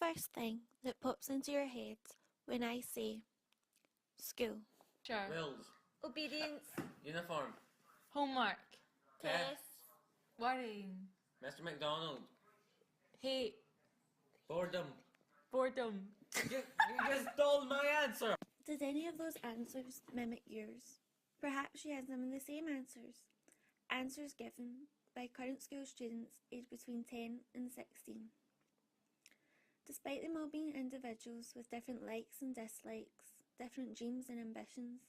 first thing that pops into your head when I say school? Sure. Wills. Obedience. Uniform. Homework. Tests. Worrying. Mr. McDonald. Hate. Boredom. Boredom. You just stole my answer! Did any of those answers mimic yours? Perhaps you had some of the same answers. Answers given by current school students aged between 10 and 16. Despite them all being individuals with different likes and dislikes, different dreams and ambitions,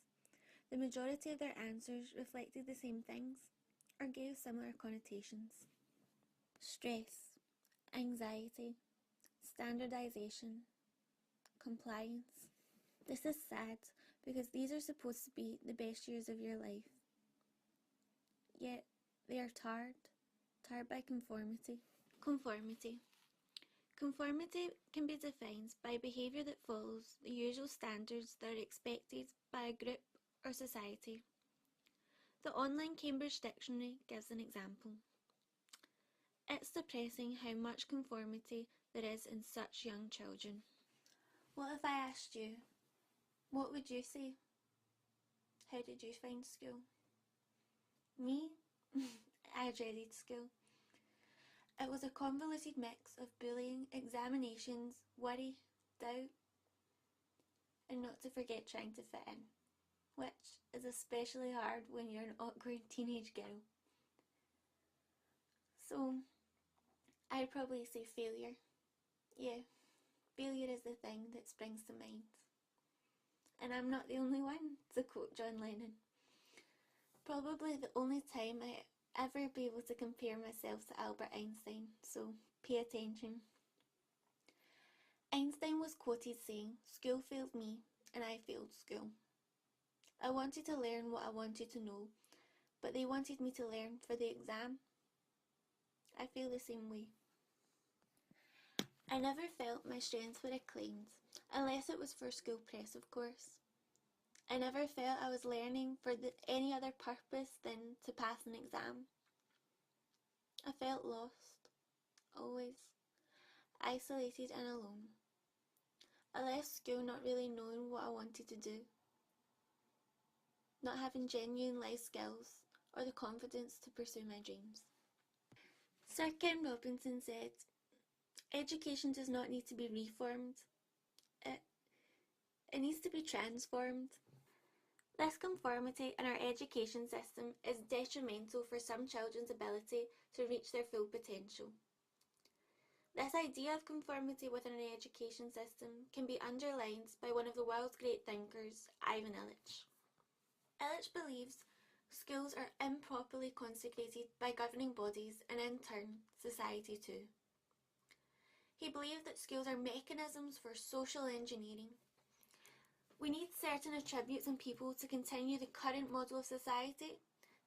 the majority of their answers reflected the same things or gave similar connotations. Stress, anxiety, standardisation, compliance. This is sad because these are supposed to be the best years of your life. Yet they are tarred by conformity. Conformity can be defined by behaviour that follows the usual standards that are expected by a group or society. The online Cambridge Dictionary gives an example. It's depressing how much conformity there is in such young children. What if I asked you, what would you say? How did you find school? Me? I dreaded school. It was a convoluted mix of bullying, examinations, worry, doubt, and not to forget trying to fit in, which is especially hard when you're an awkward teenage girl. So, I'd probably say failure. Yeah, failure is the thing that springs to mind. And I'm not the only one, to quote John Lennon. Probably the only time I ever be able to compare myself to Albert Einstein, so pay attention. Einstein was quoted saying, "School failed me, and I failed school. I wanted to learn what I wanted to know, but they wanted me to learn for the exam." I feel the same way. I never felt my strengths were acclaimed, unless it was for school press, of course. I never felt I was learning for any other purpose than to pass an exam. I felt lost, always, isolated and alone. I left school not really knowing what I wanted to do, not having genuine life skills or the confidence to pursue my dreams. Sir Ken Robinson said, "Education does not need to be reformed, it needs to be transformed." This conformity in our education system is detrimental for some children's ability to reach their full potential. This idea of conformity within an education system can be underlined by one of the world's great thinkers, Ivan Illich. Illich believes schools are improperly consecrated by governing bodies and in turn, society too. He believed that schools are mechanisms for social engineering. We need certain attributes in people to continue the current model of society.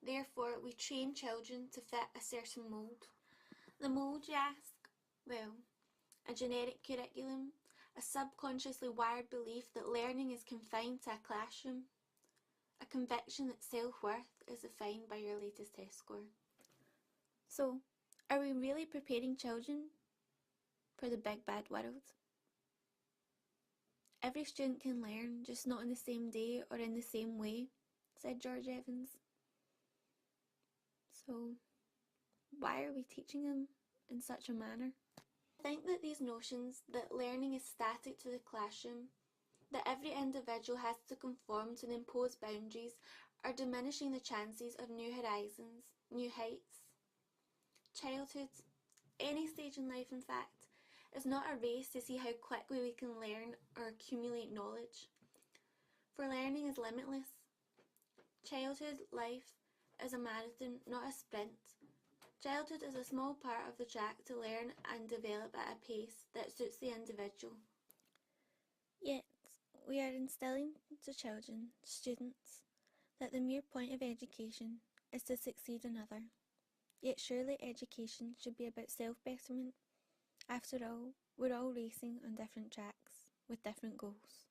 Therefore, we train children to fit a certain mould. The mould, you ask? Well, a generic curriculum, a subconsciously wired belief that learning is confined to a classroom, a conviction that self-worth is defined by your latest test score. So, are we really preparing children for the big bad world? "Every student can learn, just not on the same day or in the same way," said George Evans. So, why are we teaching them in such a manner? I think that these notions that learning is static to the classroom, that every individual has to conform to the imposed boundaries, are diminishing the chances of new horizons, new heights. Childhood, any stage in life in fact, is not a race to see how quickly we can learn or accumulate knowledge. For learning is limitless. Childhood life is a marathon, not a sprint. Childhood is a small part of the track to learn and develop at a pace that suits the individual. Yet, we are instilling to children, students, that the mere point of education is to succeed another. Yet surely education should be about self-betterment. After all, we're all racing on different tracks, with different goals.